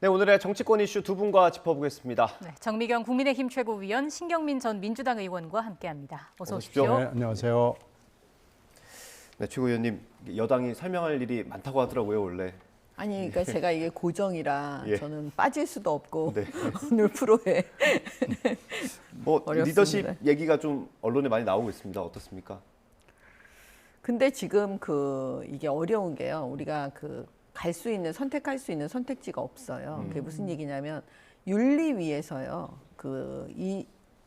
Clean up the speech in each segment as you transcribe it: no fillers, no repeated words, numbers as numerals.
네, 오늘의 정치권 이슈 두 분과 짚어보겠습니다. 네, 정미경 국민의힘 최고위원, 신경민 전 민주당 의원과 함께합니다. 어서 오십시오. 네, 안녕하세요. 네, 최고위원님, 여당이 설명할 일이 많다고 하더라고요, 원래. 아니, 그러니까 제가 이게 고정이라 예. 저는 빠질 수도 없고 네. 오늘 프로에 뭐 어렵습니다. 리더십 얘기가 좀 언론에 많이 나오고 있습니다. 어떻습니까? 근데 지금 이게 어려운 게요. 우리가 갈 수 있는 선택할 수 있는 선택지가 없어요. 그게 무슨 얘기냐면 윤리위에서요.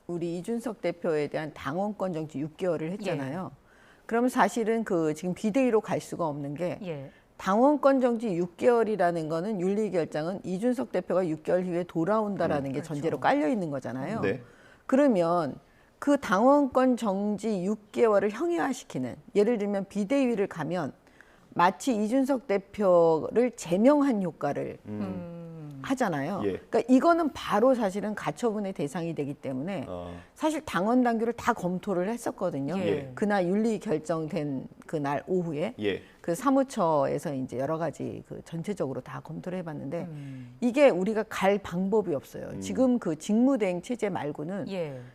우리 이준석 대표에 대한 당원권 정지 6개월을 했잖아요. 그럼 사실은 지금 비대위로 갈 수가 없는 게 당원권 정지 6개월이라는 거는 윤리 결정은 이준석 대표가 6개월 후에 돌아온다라는 게 전제로 깔려 있는 거잖아요. 네. 그러면 그 당원권 정지 6개월을 형해화시키는, 예를 들면 비대위를 가면 마치 이준석 대표를 제명한 효과를 하잖아요. 예. 그러니까 이거는 바로 사실은 가처분의 대상이 되기 때문에 사실 당원 당규를 다 검토를 했었거든요. 예. 그날 윤리 결정된 그날 오후에 예. 그 사무처에서 이제 여러 가지 전체적으로 다 검토를 해봤는데 이게 우리가 갈 방법이 없어요. 지금 직무대행 체제 말고는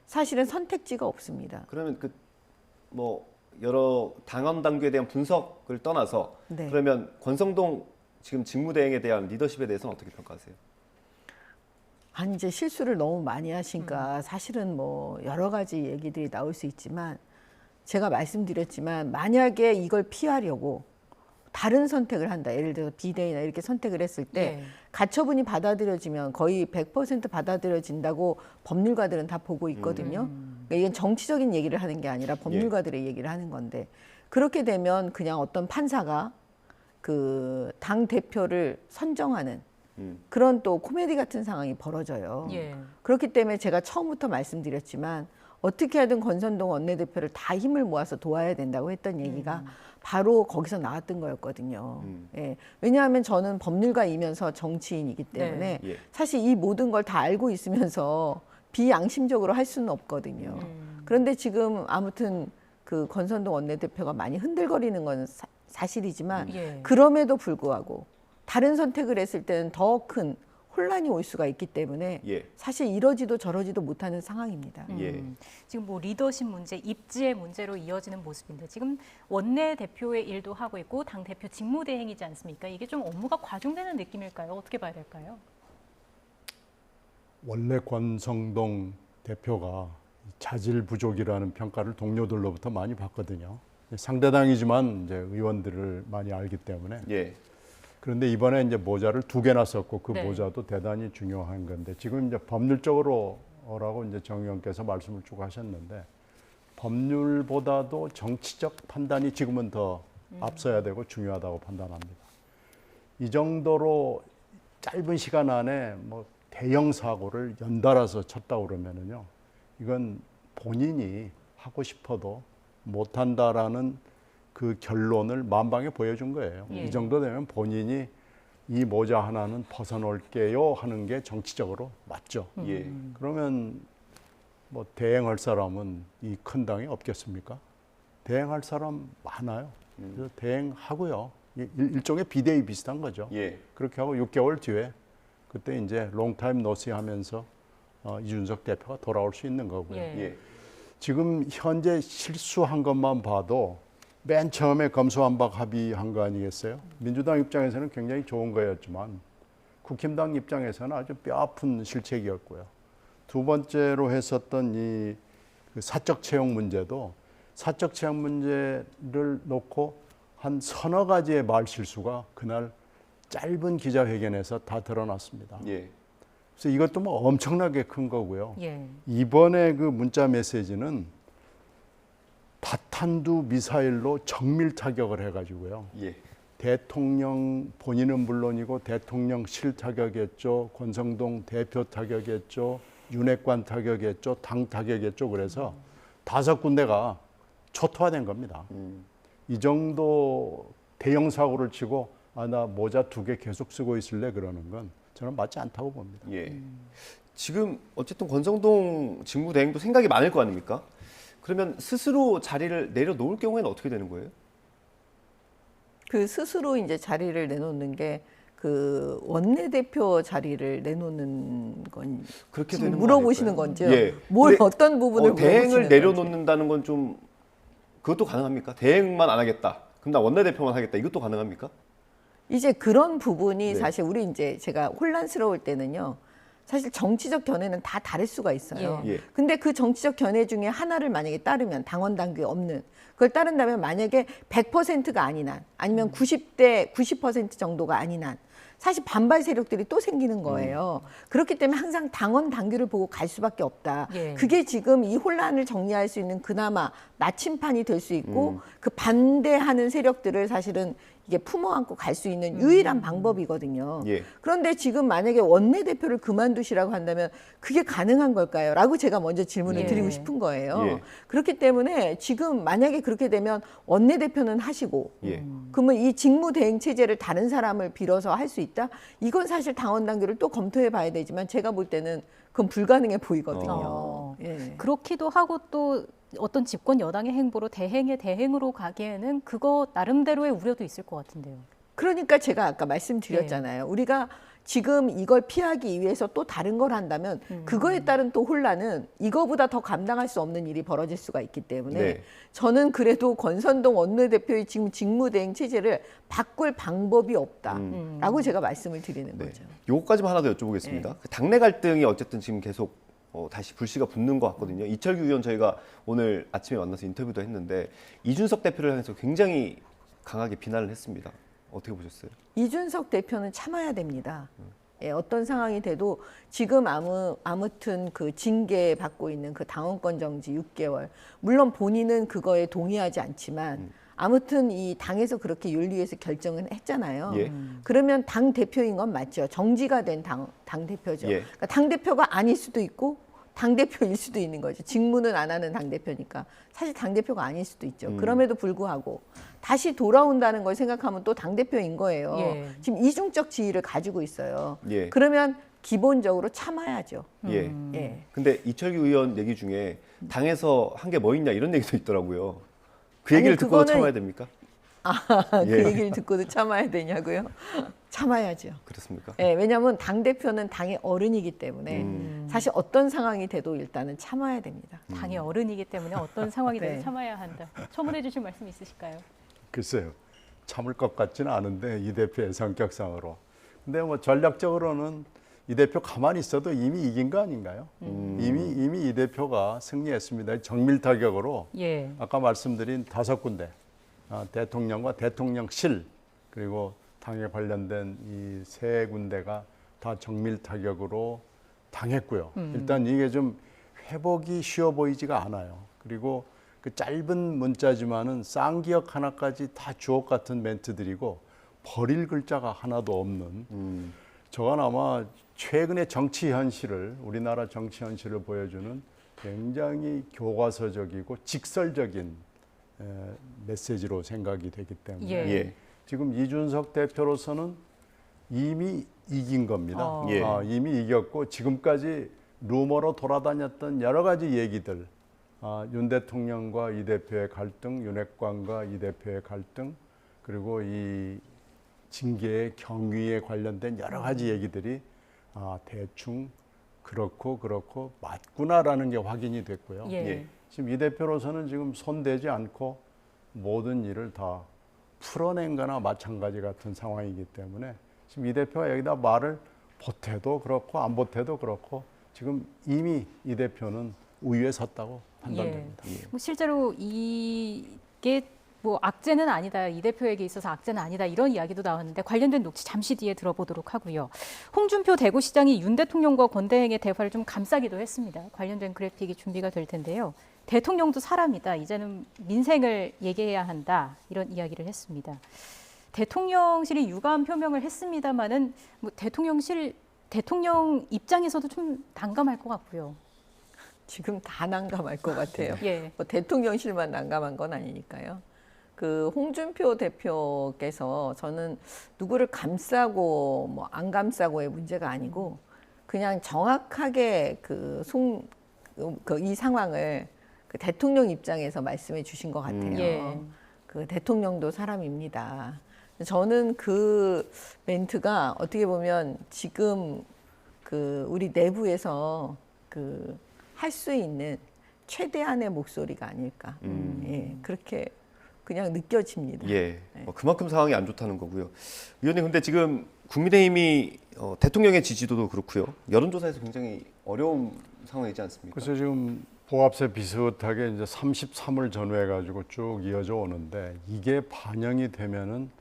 사실은 선택지가 없습니다. 그러면 뭐 여러 당원 당규에 대한 분석을 떠나서 네. 그러면 권성동 지금 직무대행에 대한 리더십에 대해서는 어떻게 평가하세요? 아니, 이제 실수를 너무 많이 하시니까 사실은 뭐 여러 가지 얘기들이 나올 수 있지만 제가 말씀드렸지만 만약에 이걸 피하려고 다른 선택을 한다. 예를 들어서 비대위나 이렇게 선택을 했을 때 가처분이 받아들여지면 거의 100% 받아들여진다고 법률가들은 다 보고 있거든요. 그러니까 이건 정치적인 얘기를 하는 게 아니라 법률가들의 얘기를 하는 건데 그렇게 되면 그냥 어떤 판사가 당 대표를 선정하는 그런 또 코미디 같은 상황이 벌어져요. 그렇기 때문에 제가 처음부터 말씀드렸지만 어떻게 하든 권선동 원내대표를 다 힘을 모아서 도와야 된다고 했던 얘기가 바로 거기서 나왔던 거였거든요. 예. 왜냐하면 저는 법률가이면서 정치인이기 때문에 사실 이 모든 걸 다 알고 있으면서 비양심적으로 할 수는 없거든요. 그런데 지금 아무튼 권선동 원내대표가 많이 흔들거리는 건 사실이지만 그럼에도 불구하고 다른 선택을 했을 때는 더 큰 혼란이 올 수가 있기 때문에 사실 이러지도 저러지도 못하는 상황입니다. 지금 뭐 리더십 문제, 입지의 문제로 이어지는 모습인데 지금 원내 대표의 일도 하고 있고 당 대표 직무대행이지 않습니까? 이게 좀 업무가 과중되는 느낌일까요? 어떻게 봐야 될까요? 원래 권성동 대표가 자질 부족이라는 평가를 동료들로부터 많이 받거든요. 상대당이지만 이제 의원들을 많이 알기 때문에. 그런데 이번에 이제 모자를 2개나 썼고 그 모자도 대단히 중요한 건데 지금 이제 법률적으로라고 이제 정 의원께서 말씀을 쭉 하셨는데 법률보다도 정치적 판단이 지금은 더 앞서야 되고 중요하다고 판단합니다. 이 정도로 짧은 시간 안에 뭐 대형 사고를 연달아서 쳤다고 그러면은요, 이건 본인이 하고 싶어도 못한다라는 그 결론을 만방에 보여준 거예요. 이 정도 되면 본인이 이 모자 하나는 벗어놓을게요 하는 게 정치적으로 맞죠. 그러면 뭐 대행할 사람은 이 큰 당에 없겠습니까? 대행할 사람 많아요. 그래서 대행하고요. 일종의 비대위 비슷한 거죠. 그렇게 하고 6개월 뒤에 그때 이제 롱타임 노시 하면서 이준석 대표가 돌아올 수 있는 거고요. 지금 현재 실수한 것만 봐도 맨 처음에 검수완박 합의한 거 아니겠어요? 민주당 입장에서는 굉장히 좋은 거였지만 국힘당 입장에서는 아주 뼈아픈 실책이었고요. 두 번째로 했었던 이 사적 채용 문제도 사적 채용 문제를 놓고 한 서너 가지의 말 실수가 그날 짧은 기자회견에서 다 드러났습니다. 그래서 이것도 뭐 엄청나게 큰 거고요. 이번에 그 문자 메시지는 다탄두 미사일로 정밀 타격을 해가지고요. 대통령 본인은 물론이고 대통령실 타격했죠. 권성동 대표 타격했죠. 윤핵관 타격했죠. 당 타격했죠. 그래서 5군데가 초토화된 겁니다. 이 정도 대형 사고를 치고 나 모자 2개 계속 쓰고 있을래 그러는 건 저는 맞지 않다고 봅니다. 지금 어쨌든 권성동 직무대행도 생각이 많을 거 아닙니까? 그러면 스스로 자리를 내려놓을 경우에는 어떻게 되는 거예요? 스스로 이제 자리를 내놓는 게 그 원내대표 자리를 내놓는 건 그렇게 지금 되는 거 물어보시는 아닐까요? 건죠? 예. 뭘 근데, 어떤 부분을 대행을 물어보시는 내려놓는다는 건 좀 그것도 가능합니까? 대행만 안 하겠다. 그럼 나 원내대표만 하겠다. 이것도 가능합니까? 이제 그런 부분이 네. 사실 우리 이제 제가 혼란스러울 때는요. 사실 정치적 견해는 다 다를 수가 있어요. 예. 근데 그 정치적 견해 중에 하나를 만약에 따르면 당원 당규에 없는 그걸 따른다면 만약에 100%가 아닌 한 아니면 90% 정도가 아닌 한 사실 반발 세력들이 또 생기는 거예요. 그렇기 때문에 항상 당원 당규를 보고 갈 수밖에 없다. 예. 그게 지금 이 혼란을 정리할 수 있는 그나마 나침판이 될 수 있고 그 반대하는 세력들을 사실은 이게 품어 안고 갈 수 있는 유일한 방법이거든요. 예. 그런데 지금 만약에 원내대표를 그만두시라고 한다면 그게 가능한 걸까요? 라고 제가 먼저 질문을 예. 드리고 싶은 거예요. 예. 그렇기 때문에 지금 만약에 그렇게 되면 원내대표는 하시고 예. 그러면 이 직무대행 체제를 다른 사람을 빌어서 할 수 있다? 이건 사실 당원 당규를 또 검토해 봐야 되지만 제가 볼 때는 그건 불가능해 보이거든요. 예. 그렇기도 하고 또 어떤 집권 여당의 행보로 대행의 대행으로 가기에는 그거 나름대로의 우려도 있을 것 같은데요. 그러니까 제가 아까 말씀드렸잖아요. 우리가 지금 이걸 피하기 위해서 또 다른 걸 한다면 그거에 따른 또 혼란은 이거보다 더 감당할 수 없는 일이 벌어질 수가 있기 때문에 네. 저는 그래도 권선동 원내대표의 지금 직무대행 체제를 바꿀 방법이 없다라고 제가 말씀을 드리는 네. 거죠. 요거까지만 하나 더 여쭤보겠습니다. 그 당내 갈등이 어쨌든 지금 계속 다시 불씨가 붙는 것 같거든요. 이철규 의원 저희가 오늘 아침에 만나서 인터뷰도 했는데 이준석 대표를 향해서 굉장히 강하게 비난을 했습니다. 어떻게 보셨어요? 이준석 대표는 참아야 됩니다. 예, 어떤 상황이 돼도 지금 아무튼 그 징계 받고 있는 그 당원권 정지 6개월. 물론 본인은 그거에 동의하지 않지만 아무튼 이 당에서 그렇게 윤리위에서 결정은 했잖아요. 예. 그러면 당 대표인 건 맞죠. 정지가 된 당 대표죠. 예. 그러니까 당 대표가 아닐 수도 있고 당 대표일 수도 있는 거죠. 직무는 안 하는 당 대표니까 사실 당 대표가 아닐 수도 있죠. 그럼에도 불구하고 다시 돌아온다는 걸 생각하면 또 당 대표인 거예요. 예. 지금 이중적 지위를 가지고 있어요. 예. 그러면 기본적으로 참아야죠. 예. 예. 근데 이철규 의원 얘기 중에 당에서 한 게 뭐 있냐 이런 얘기도 있더라고요. 그 아니, 얘기를 듣고도 그거는- 참아야 됩니까? 그 예. 얘기를 듣고도 참아야 되냐고요? 참아야죠. 그렇습니까? 예, 왜냐하면 당 대표는 당의 어른이기 때문에 사실 어떤 상황이 돼도 일단은 참아야 됩니다. 당의 어른이기 때문에 어떤 상황이 네. 돼도 참아야 한다. 첨언해 주실 말씀 있으실까요? 글쎄요. 참을 것 같지는 않은데 이 대표의 성격상으로. 근데 뭐 전략적으로는 이 대표 가만히 있어도 이미 이긴 거 아닌가요? 이미 이 대표가 승리했습니다. 정밀 타격으로 예. 아까 말씀드린 5군데 대통령과 대통령실 그리고 당에 관련된 이 3군데가 다 정밀 타격으로 당했고요. 일단 이게 좀 회복이 쉬워 보이지가 않아요. 그리고 그 짧은 문자지만은 쌍기역 하나까지 다 주옥 같은 멘트들이고 버릴 글자가 하나도 없는 저건 아마 최근의 정치 현실을 우리나라 정치 현실을 보여주는 굉장히 교과서적이고 직설적인 메시지로 생각이 되기 때문에 예. 지금 이준석 대표로서는 이미 이긴 겁니다. 예. 이미 이겼고 지금까지 루머로 돌아다녔던 여러 가지 얘기들 윤 대통령과 이 대표의 갈등, 윤핵관과 이 대표의 갈등 그리고 이 징계의 경위에 관련된 여러 가지 얘기들이 대충 그렇고 맞구나라는 게 확인이 됐고요. 예. 예. 지금 이 대표로서는 지금 손대지 않고 모든 일을 다 풀어낸 거나 마찬가지 같은 상황이기 때문에 지금 이 대표가 여기다 말을 보태도 그렇고 안 보태도 그렇고 지금 이미 이 대표는 우위에 섰다고 판단됩니다. 뭐 실제로 이게 뭐 악재는 아니다. 이 대표에게 있어서 악재는 아니다. 이런 이야기도 나왔는데 관련된 녹취 잠시 뒤에 들어보도록 하고요. 홍준표 대구시장이 윤 대통령과 권대행의 대화를 좀 감싸기도 했습니다. 관련된 그래픽이 준비가 될 텐데요. 대통령도 사람이다. 이제는 민생을 얘기해야 한다. 이런 이야기를 했습니다. 대통령실이 유감 표명을 했습니다마는 뭐 대통령 입장에서도 좀 난감할 것 같고요. 지금 다 난감할 것 같아요. 예. 뭐 대통령실만 난감한 건 아니니까요. 그 홍준표 대표께서 저는 누구를 감싸고 뭐 안 감싸고의 문제가 아니고 그냥 정확하게 이 상황을 그 대통령 입장에서 말씀해 주신 것 같아요. 예. 그 대통령도 사람입니다. 저는 그 멘트가 어떻게 보면 지금 그 우리 내부에서 그 할 수 있는 최대한의 목소리가 아닐까. 예, 그렇게 그냥 느껴집니다. 예, 그만큼 상황이 안 좋다는 거고요. 의원님, 근데 지금 국민의힘이 대통령의 지지도도 그렇고요. 여론조사에서 굉장히 어려운 상황이지 않습니까? 그래서 지금 보합세 비슷하게 이제 33을 전후해 가지고 쭉 이어져 오는데 이게 반영이 되면은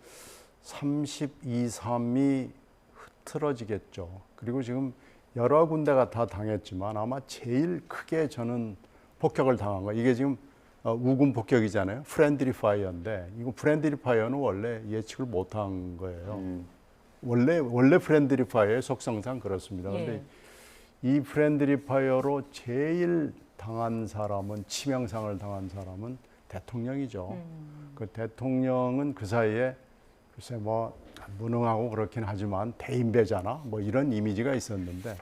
32, 3이 흐트러지겠죠. 그리고 지금 여러 군데가 다 당했지만 아마 제일 크게 저는 폭격을 당한 거 이게 지금 우군 폭격이잖아요. 프렌드리 파이어인데 이거 프렌드리 파이어는 원래 예측을 못한 거예요. 원래 프렌드리 파이어의 속성상 그렇습니다. 그런데 이 프렌드리 파이어로 제일 당한 사람은 치명상을 당한 사람은 대통령이죠. 그 대통령은 그 사이에 글쎄 뭐 무능하고 그렇긴 하지만 대인배잖아 뭐 이런 이미지가 있었는데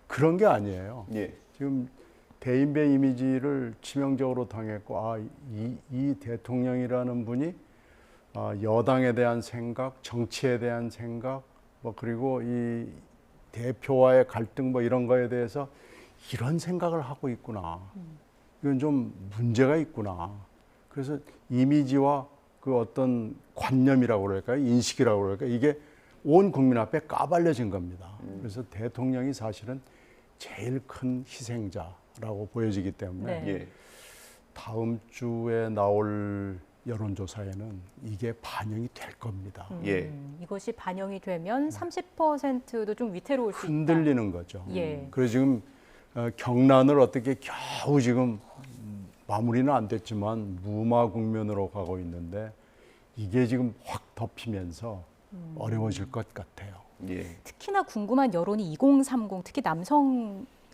그런 게 아니에요. 예. 지금 대인배 이미지를 치명적으로 당했고 이 대통령이라는 분이 여당에 대한 생각, 정치에 대한 생각, 뭐 그리고 이 대표와의 갈등 뭐 이런 거에 대해서 이런 생각을 하고 있구나. 이건 좀 문제가 있구나. 그래서 이미지와 그 어떤 관념이라고 그럴까요? 인식이라고 그럴까요? 이게 온 국민 앞에 까발려진 겁니다. 그래서 대통령이 사실은 제일 큰 희생자라고 보여지기 때문에 예. 다음 주에 나올 여론조사에는 이게 반영이 될 겁니다. 예. 이것이 반영이 되면 30%도 좀 위태로울 수 있다. 흔들리는 거죠. 예. 그래서 지금 경란을 어떻게 겨우 지금 마무리는 안 됐지만 무마 국면으로 가고 있는데 이게 지금 확 덮이면서 어려워질 것 같아요. 예. 특히나 궁금한 여론이 2030 특히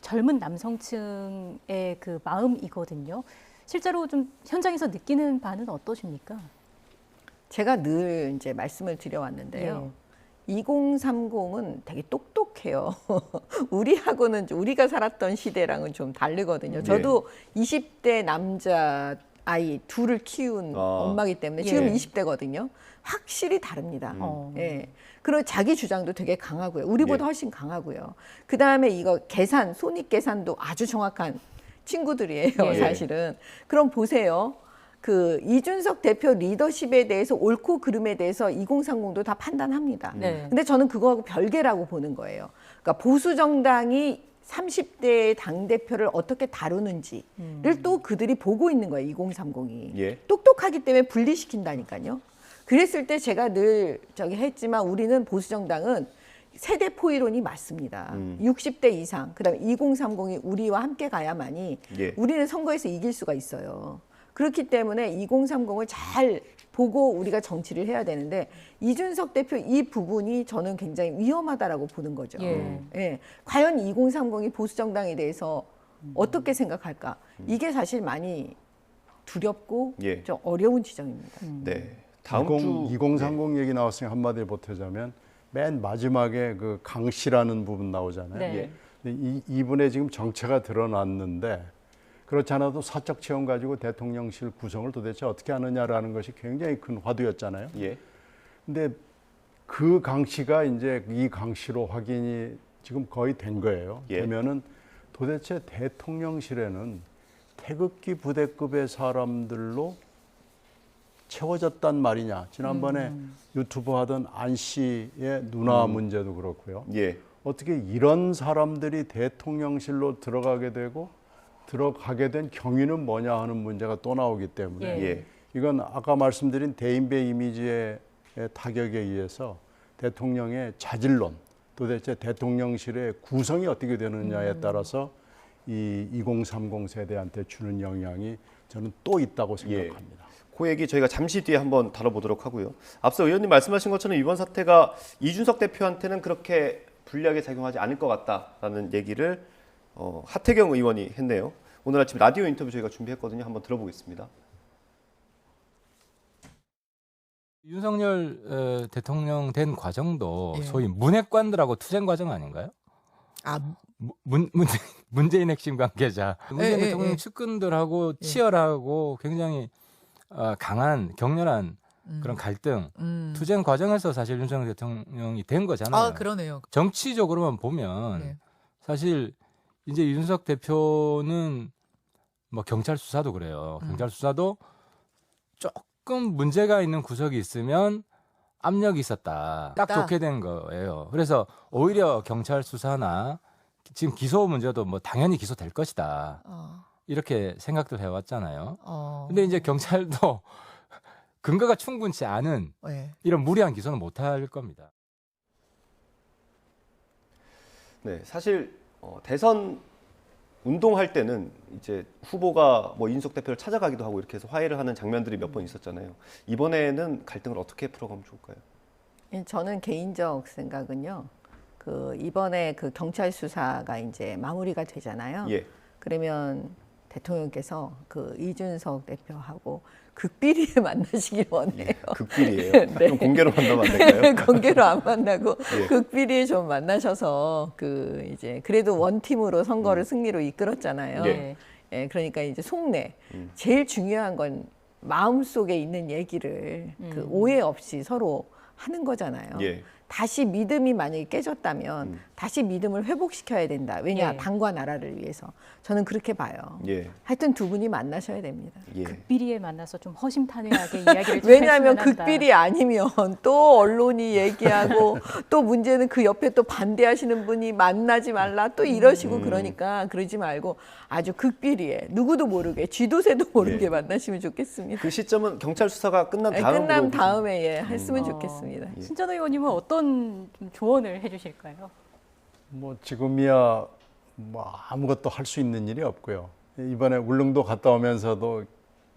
젊은 남성층의 그 마음이거든요. 실제로 좀 현장에서 느끼는 바는 어떠십니까? 제가 늘 이제 말씀을 드려왔는데요. 2030은 되게 똑똑해요. 우리하고는 우리가 살았던 시대랑은 좀 다르거든요. 저도 20대 남자 아이 둘을 키운 엄마이기 때문에 지금 20대거든요. 확실히 다릅니다. 예. 그리고 자기 주장도 되게 강하고요. 우리보다 훨씬 강하고요. 그 다음에 이거 계산, 손익 계산도 아주 정확한 친구들이에요, 사실은. 그럼 보세요. 그 이준석 대표 리더십에 대해서 옳고 그름에 대해서 2030도 다 판단합니다. 근데 저는 그거하고 별개라고 보는 거예요. 그러니까 보수 정당이 30대의 당대표를 어떻게 다루는지를 또 그들이 보고 있는 거예요, 2030이. 똑똑하기 때문에 분리시킨다니까요. 그랬을 때 제가 늘 했지만 우리는 보수 정당은 세대 포이론이 맞습니다. 60대 이상, 그다음에 2030이 우리와 함께 가야만이 우리는 선거에서 이길 수가 있어요. 그렇기 때문에 2030을 잘 보고 우리가 정치를 해야 되는데 이준석 대표 이 부분이 저는 굉장히 위험하다라고 보는 거죠. 예. 과연 2030이 보수 정당에 대해서 어떻게 생각할까? 이게 사실 많이 두렵고 좀 어려운 지점입니다. 네. 다음 주 2030 얘기 나왔으니 한마디 보태자면 맨 마지막에 그 강 씨라는 부분 나오잖아요. 이분의 지금 정체가 드러났는데 그렇지 않아도 사적 체험 가지고 대통령실 구성을 도대체 어떻게 하느냐라는 것이 굉장히 큰 화두였잖아요. 근데 그 강 씨가 이제 이 강 씨로 확인이 지금 거의 된 거예요. 되면은 도대체 대통령실에는 태극기 부대급의 사람들로 채워졌단 말이냐. 지난번에 유튜브 하던 안 씨의 누나 문제도 그렇고요. 어떻게 이런 사람들이 대통령실로 들어가게 되고 들어가게 된 경위는 뭐냐 하는 문제가 또 나오기 때문에 이건 아까 말씀드린 대인배 이미지의 타격에 의해서 대통령의 자질론, 도대체 대통령실의 구성이 어떻게 되느냐에 따라서 이 2030 세대한테 주는 영향이 저는 또 있다고 생각합니다. 그 얘기 저희가 잠시 뒤에 한번 다뤄보도록 하고요. 앞서 의원님 말씀하신 것처럼 이번 사태가 이준석 대표한테는 그렇게 불리하게 작용하지 않을 것 같다라는 얘기를 하태경 의원이 했네요. 오늘 아침 라디오 인터뷰 저희가 준비했거든요. 한번 들어보겠습니다. 윤석열 대통령 된 과정도 소위 문핵관들하고 투쟁 과정 아닌가요? 문재인 핵심 관계자, 문재인 대통령 측근들하고 치열하고 굉장히 강한 격렬한 그런 갈등, 투쟁 과정에서 사실 윤석열 대통령이 된 거잖아요. 아, 그러네요. 정치적으로만 보면 네. 사실 이제 윤석 대표는 뭐 경찰 수사도 그래요. 경찰 수사도 조금 문제가 있는 구석이 있으면 압력이 있었다. 딱 좋게 된 거예요. 그래서 오히려 경찰 수사나 지금 기소 문제도 뭐 당연히 기소될 것이다. 이렇게 생각도 해왔잖아요. 근데 이제 경찰도 근거가 충분치 않은 네. 이런 무리한 기소는 못할 겁니다. 네, 사실 대선 운동할 때는 이제 후보가 뭐 이준석 대표를 찾아가기도 하고 이렇게 해서 화해를 하는 장면들이 몇 번 있었잖아요. 이번에는 갈등을 어떻게 풀어가면 좋을까요? 저는 개인적 생각은요. 그 이번에 그 경찰 수사가 이제 마무리가 되잖아요. 예. 그러면 대통령께서 그 이준석 대표하고 극비리에 만나시길 원해요. 극비리예요. 네. 그럼 공개로 만나면 안 될까요? 공개로 안 만나고 예. 극비리에 좀 만나셔서 그 이제 그래도 원팀으로 선거를 승리로 이끌었잖아요. 예. 예, 그러니까 이제 속내 제일 중요한 건 마음 속에 있는 얘기를 그 오해 없이 서로 하는 거잖아요. 예. 다시 믿음이 만약에 깨졌다면 다시 믿음을 회복시켜야 된다. 왜냐? 예. 당과 나라를 위해서. 저는 그렇게 봐요. 예. 하여튼 두 분이 만나셔야 됩니다. 예. 극비리에 만나서 좀 허심탄회하게 이야기를 좀 왜냐하면 했으면 한다. 극비리 아니면 또 언론이 얘기하고 또 문제는 그 옆에 또 반대하시는 분이 만나지 말라 또 이러시고 그러니까 그러지 말고 아주 극비리에 누구도 모르게 쥐도새도 모르게 예. 만나시면 좋겠습니다. 그 시점은 경찰 수사가 끝난 네, 다음으로 끝난 보시면- 다음에 예, 했으면 좋겠습니다. 신전 의원님은 어떤 좀 조언을 해주실까요? 뭐 지금이야 뭐 아무것도 할 수 있는 일이 없고요. 이번에 울릉도 갔다 오면서도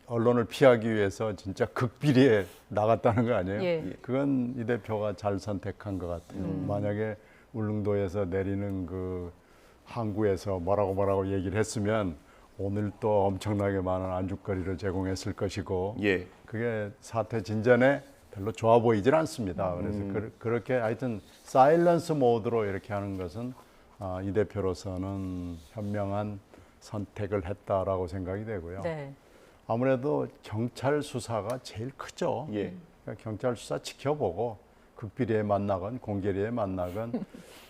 언론을 피하기 위해서 진짜 극비리에 나갔다는 거 아니에요? 예. 그건 이 대표가 잘 선택한 것 같아요. 만약에 울릉도에서 내리는 그 항구에서 뭐라고 얘기를 했으면 오늘 또 엄청나게 많은 안주거리를 제공했을 것이고 예. 그게 사태 진전에 별로 좋아 보이질 않습니다. 그래서 그렇게 하여튼 사일런스 모드로 이렇게 하는 것은 이 대표로서는 현명한 선택을 했다라고 생각이 되고요. 네. 아무래도 경찰 수사가 제일 크죠. 예. 그러니까 경찰 수사 지켜보고 극비리에 만나건 공개리에 만나건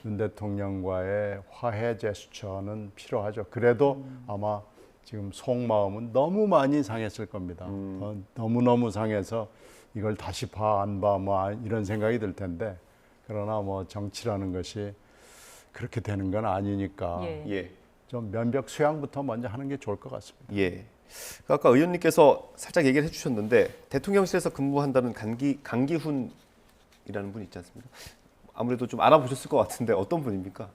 윤 대통령과의 화해 제스처는 필요하죠. 그래도 아마 지금 속마음은 너무 많이 상했을 겁니다. 너무너무 상해서 이걸 다시 봐, 안 봐, 뭐 이런 생각이 들 텐데 그러나 뭐 정치라는 것이 그렇게 되는 건 아니니까 예. 예. 좀 면벽 수양부터 먼저 하는 게 좋을 것 같습니다. 예. 아까 의원님께서 살짝 얘기를 해주셨는데 대통령실에서 근무한다는 강기훈이라는 분이 있지 않습니까? 아무래도 좀 알아보셨을 것 같은데 어떤 분입니까?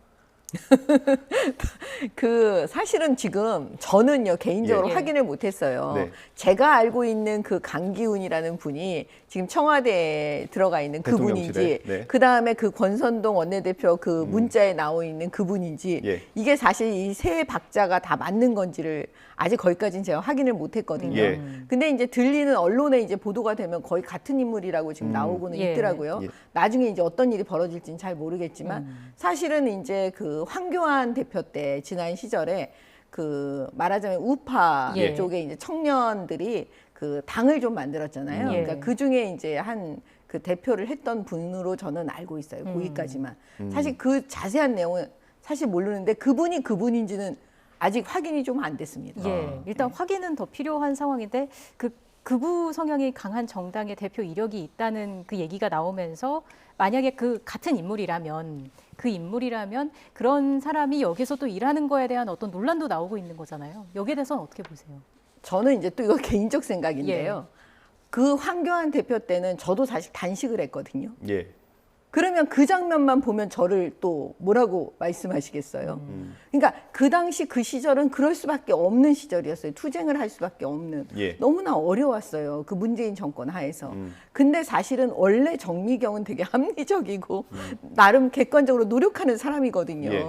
그 사실은 지금 저는요 개인적으로 예. 확인을 못했어요. 네. 제가 알고 있는 그 강기훈이라는 분이 지금 청와대에 들어가 있는 그분인지, 대통령실에? 네. 그 다음에 그 권선동 원내대표 그 문자에 나와 있는 그분인지 예. 이게 사실 이 세 박자가 다 맞는 건지를 아직 거기까지는 제가 확인을 못했거든요. 예. 근데 이제 들리는 언론에 이제 보도가 되면 거의 같은 인물이라고 지금 나오고는 예. 있더라고요. 예. 나중에 이제 어떤 일이 벌어질지는 잘 모르겠지만 사실은 이제 그 황교안 대표 때 지난 시절에 그 말하자면 우파 예. 쪽에 이제 청년들이 그 당을 좀 만들었잖아요. 예. 그러니까 그 중에 이제 한 그 대표를 했던 분으로 저는 알고 있어요. 거기까지만. 사실 그 자세한 내용은 사실 모르는데 그분이 그분인지는 아직 확인이 좀 안 됐습니다. 예, 일단 확인은 더 필요한 상황인데 그 극우 성향이 강한 정당의 대표 이력이 있다는 그 얘기가 나오면서 만약에 그 같은 인물이라면 그런 사람이 여기서 또 일하는 거에 대한 어떤 논란도 나오고 있는 거잖아요. 여기에 대해서는 어떻게 보세요? 저는 이제 또 이거 개인적 생각인데요. 그 황교안 대표 때는 저도 사실 단식을 했거든요. 예. 그러면 그 장면만 보면 저를 또 뭐라고 말씀하시겠어요? 그러니까 그 당시 그 시절은 그럴 수밖에 없는 시절이었어요. 투쟁을 할 수밖에 없는. 예. 너무나 어려웠어요. 그 문재인 정권 하에서. 근데 사실은 원래 정미경은 되게 합리적이고 나름 객관적으로 노력하는 사람이거든요. 예.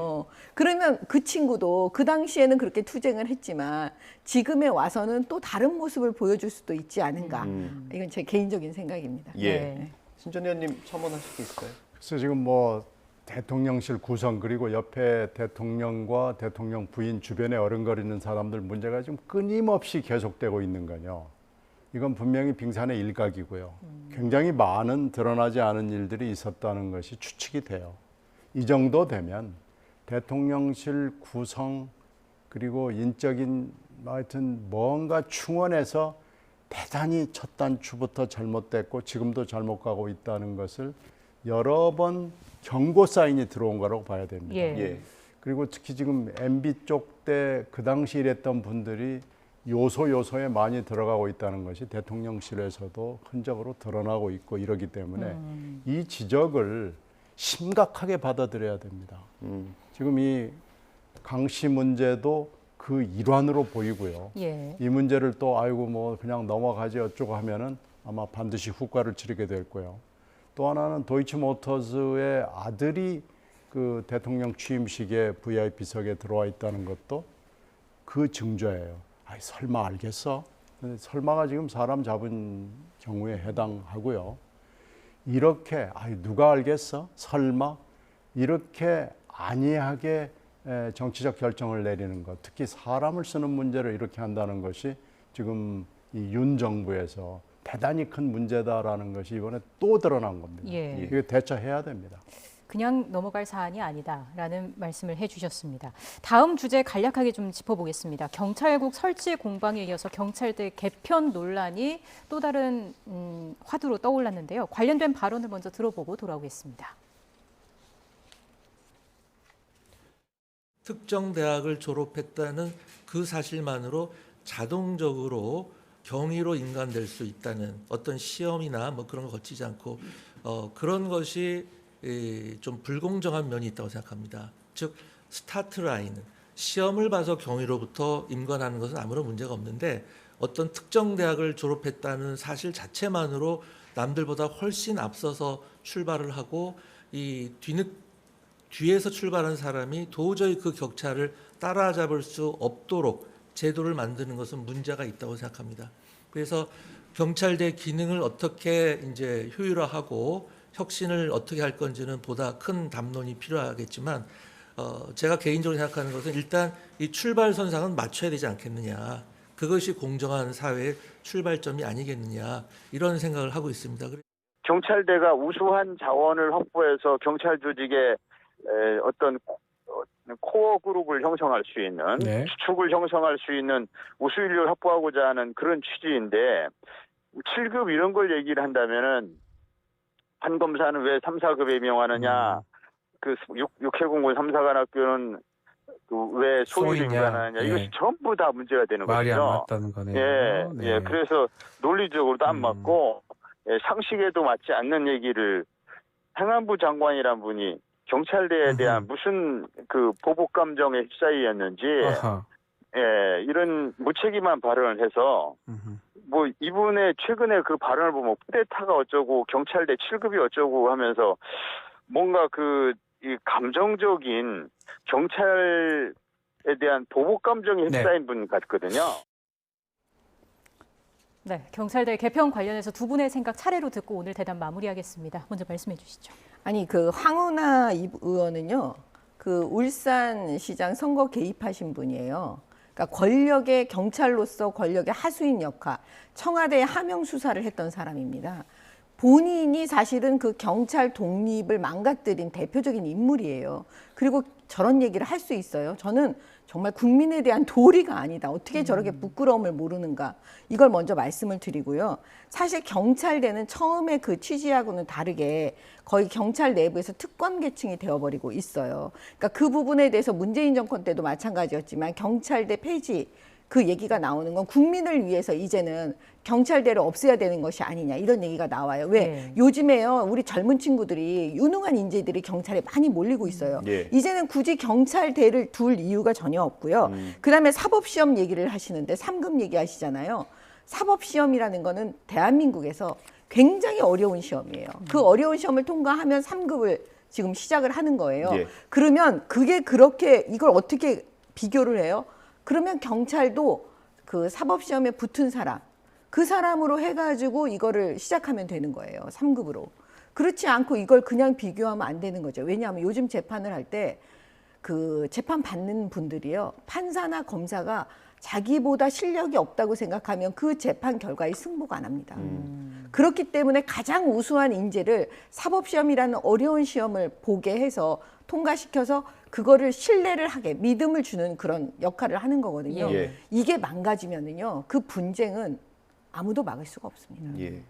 그러면 그 친구도 그 당시에는 그렇게 투쟁을 했지만 지금에 와서는 또 다른 모습을 보여줄 수도 있지 않은가. 이건 제 개인적인 생각입니다. 예. 네. 신전 의원님 첨언하실 게 있을까요? 그래서 지금 뭐 대통령실 구성 그리고 옆에 대통령과 대통령 부인 주변에 어른거리는 사람들 문제가 지금 끊임없이 계속되고 있는 거요. 이건 분명히 빙산의 일각이고요. 굉장히 많은 드러나지 않은 일들이 있었다는 것이 추측이 돼요. 이 정도 되면 대통령실 구성 그리고 인적인 하여튼 뭔가 충원해서 대단히 첫 단추부터 잘못됐고 지금도 잘못 가고 있다는 것을 여러 번 경고 사인이 들어온 거라고 봐야 됩니다. 예. 그리고 특히 지금 MB 쪽 때 그 당시 일했던 분들이 요소에 많이 들어가고 있다는 것이 대통령실에서도 흔적으로 드러나고 있고 이러기 때문에 이 지적을 심각하게 받아들여야 됩니다. 지금 이 강씨 문제도 그 일환으로 보이고요. 예. 이 문제를 또 아이고 뭐 그냥 넘어가지 어쩌고 하면은 아마 반드시 후과를 치르게 될 거예요. 또 하나는 도이치모터스의 아들이 그 대통령 취임식에 VIP석에 들어와 있다는 것도 그 증거예요. 아이 설마 알겠어? 근데 설마가 지금 사람 잡은 경우에 해당하고요. 이렇게 아이 누가 알겠어? 설마? 이렇게 안이하게 정치적 결정을 내리는 것, 특히 사람을 쓰는 문제를 이렇게 한다는 것이 지금 이 윤 정부에서 대단히 큰 문제다라는 것이 이번에 또 드러난 겁니다. 예. 이거 대처해야 됩니다. 그냥 넘어갈 사안이 아니다라는 말씀을 해주셨습니다. 다음 주제 간략하게 좀 짚어보겠습니다. 경찰국 설치 공방에 이어서 경찰대 개편 논란이 또 다른 화두로 떠올랐는데요. 관련된 발언을 먼저 들어보고 돌아오겠습니다. 특정 대학을 졸업했다는 그 사실만으로 자동적으로 경위로 인간될 수 있다는 어떤 시험이나 뭐 그런 거 거치지 않고 그런 것이 좀 불공정한 면이 있다고 생각합니다. 즉 스타트 라인, 시험을 봐서 경위로부터 임관하는 것은 아무런 문제가 없는데 어떤 특정 대학을 졸업했다는 사실 자체만으로 남들보다 훨씬 앞서서 출발을 하고 이 뒤에서 출발한 사람이 도저히 그 격차를 따라잡을 수 없도록 제도를 만드는 것은 문제가 있다고 생각합니다. 그래서 경찰대 기능을 어떻게 이제 효율화하고 혁신을 어떻게 할 건지는 보다 큰 담론이 필요하겠지만 제가 개인적으로 생각하는 것은 일단 이 출발선상은 맞춰야 되지 않겠느냐. 그것이 공정한 사회의 출발점이 아니겠느냐. 이런 생각을 하고 있습니다. 경찰대가 우수한 자원을 확보해서 경찰 조직의 어떤 코어 그룹을 형성할 수 있는 주축을 형성할 수 있는 우수 인력을 확보하고자 하는 그런 취지인데 7급 이런 걸 얘기를 한다면은 판검사는 왜 3, 4급에 임용하느냐 그 육해공군 3, 4관학교는 왜 소위를 임관하느냐 이것이 전부 다 문제가 되는 말이 거죠. 안 맞다는 거네요. 예, 그래서 논리적으로도 안 맞고 상식에도 맞지 않는 얘기를 행안부 장관이란 분이 경찰대에 대한 무슨 그 보복 감정에 휩싸이었는지 이런 무책임한 발언을 해서 뭐 이분의 최근에 그 발언을 보면 쿠데타가 어쩌고 경찰대 7급이 어쩌고 하면서 뭔가 이 감정적인 경찰에 대한 보복 감정에 휩싸인 분 같거든요. 네, 경찰대 개편 관련해서 두 분의 생각 차례로 듣고 오늘 대담 마무리하겠습니다. 먼저 말씀해 주시죠. 아니 그 황운하 의원은요, 그 울산시장 선거 개입하신 분이에요. 그러니까 권력의 경찰로서 권력의 하수인 역할, 청와대의 하명 수사를 했던 사람입니다. 본인이 사실은 그 경찰 독립을 망가뜨린 대표적인 인물이에요. 그리고 저런 얘기를 할 수 있어요. 저는 정말 국민에 대한 도리가 아니다. 어떻게 저렇게 부끄러움을 모르는가. 이걸 먼저 말씀을 드리고요. 사실 경찰대는 처음에 그 취지하고는 다르게 거의 경찰 내부에서 특권 계층이 되어버리고 있어요. 그러니까 그 부분에 대해서 문재인 정권 때도 마찬가지였지만 경찰대 폐지 그 얘기가 나오는 건 국민을 위해서 이제는 경찰대를 없애야 되는 것이 아니냐 이런 얘기가 나와요. 왜? 요즘에요 우리 젊은 친구들이 유능한 인재들이 경찰에 많이 몰리고 있어요. 이제는 굳이 경찰대를 둘 이유가 전혀 없고요. 그다음에 사법시험 얘기를 하시는데 3급 얘기하시잖아요. 사법시험이라는 거는 대한민국에서 굉장히 어려운 시험이에요. 그 어려운 시험을 통과하면 3급을 지금 시작을 하는 거예요. 그러면 그게 그렇게 이걸 어떻게 비교를 해요? 그러면 경찰도 그 사법시험에 붙은 사람, 그 사람으로 해가지고 이거를 시작하면 되는 거예요. 3급으로. 그렇지 않고 이걸 그냥 비교하면 안 되는 거죠. 왜냐하면 요즘 재판을 할 때 그 재판 받는 분들이요, 판사나 검사가 자기보다 실력이 없다고 생각하면 그 재판 결과에 승복 안 합니다. 그렇기 때문에 가장 우수한 인재를 사법시험이라는 어려운 시험을 보게 해서 통과시켜서 그거를 신뢰를 하게, 믿음을 주는 그런 역할을 하는 거거든요. 예. 이게 망가지면은요, 그 분쟁은 아무도 막을 수가 없습니다. 예.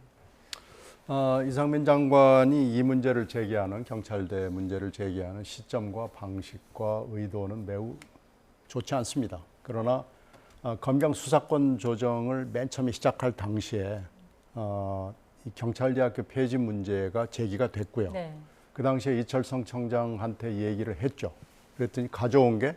이상민 장관이 이 문제를 제기하는, 경찰대 문제를 제기하는 시점과 방식과 의도는 매우 좋지 않습니다. 그러나 검경 수사권 조정을 맨 처음에 시작할 당시에 이 경찰대학교 폐지 문제가 제기가 됐고요. 네. 그 당시에 이철성 청장한테 얘기를 했죠. 그랬더니 가져온 게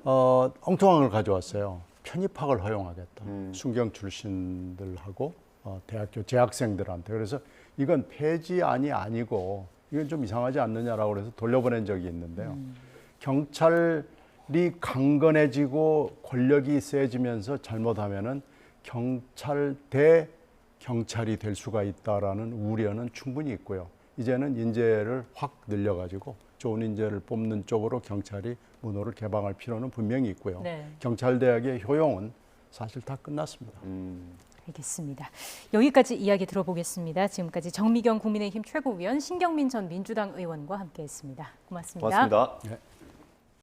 엉뚱한 걸 가져왔어요. 편입학을 허용하겠다. 순경 출신들하고 대학교 재학생들한테. 그래서 이건 폐지안이 아니고 이건 좀 이상하지 않느냐라고 그래서 돌려보낸 적이 있는데요. 경찰이 강건해지고 권력이 세지면서 잘못하면은 경찰대 경찰이 될 수가 있다라는 우려는 충분히 있고요. 이제는 인재를 확 늘려가지고 좋은 인재를 뽑는 쪽으로 경찰이 문호를 개방할 필요는 분명히 있고요. 네. 경찰대학의 효용은 사실 다 끝났습니다. 알겠습니다. 여기까지 이야기 들어보겠습니다. 지금까지 정미경 국민의힘 최고위원, 신경민 전 민주당 의원과 함께했습니다. 고맙습니다. 고맙습니다. 네.